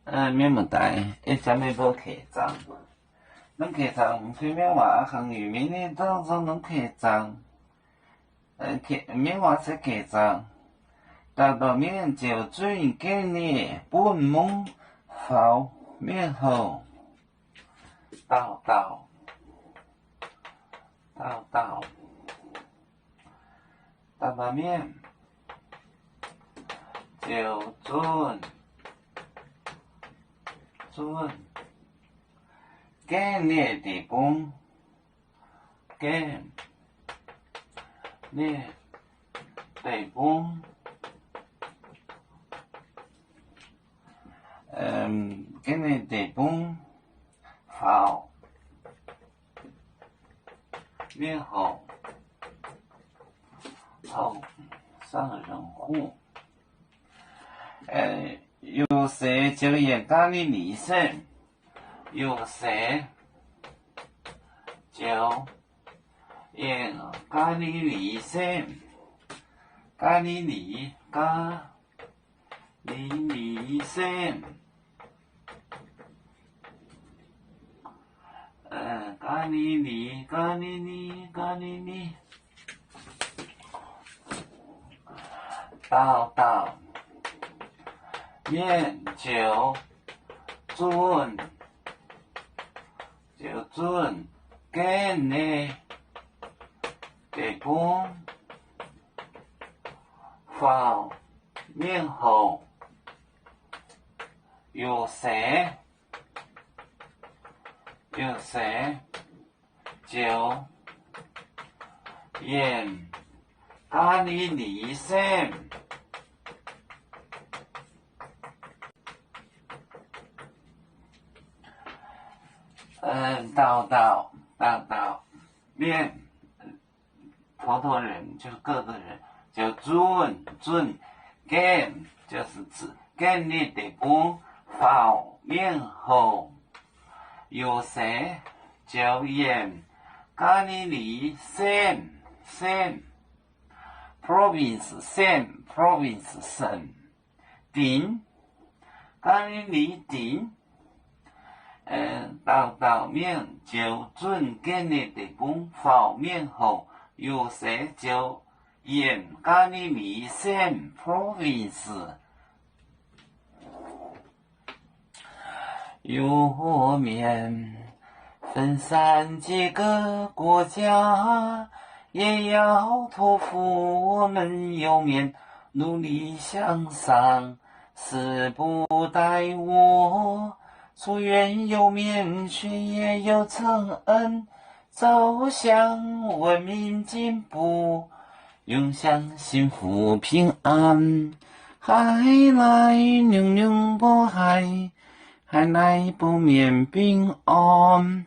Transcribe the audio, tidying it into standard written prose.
免问题，一针咪无客栈。咱客栈毋是缅话汉语，明年当中咱客栈。缅话说客栈，大道面就转今年本门后面后，道道面就转今年的本今年的本今年的本后面后上人户。有谁就演咖喱里生，有谁就演咖喱里生，咖喱里生，咖喱里，道面就准今年的本后面后有谁就演咖喱里生。道面头人就是个的人，就准今就是指今年的本后面后有谁就演咖喱里生 province 省顶咖喱里顶。道面就准今年的本后面后有谁就演咖喱里省 province。有面分散几个国家，也要托付我们有面努力向上，时不待我。夙愿有面，学业有成恩，走向文明进步，永享幸福平安。海来永永不海，海来不免平安。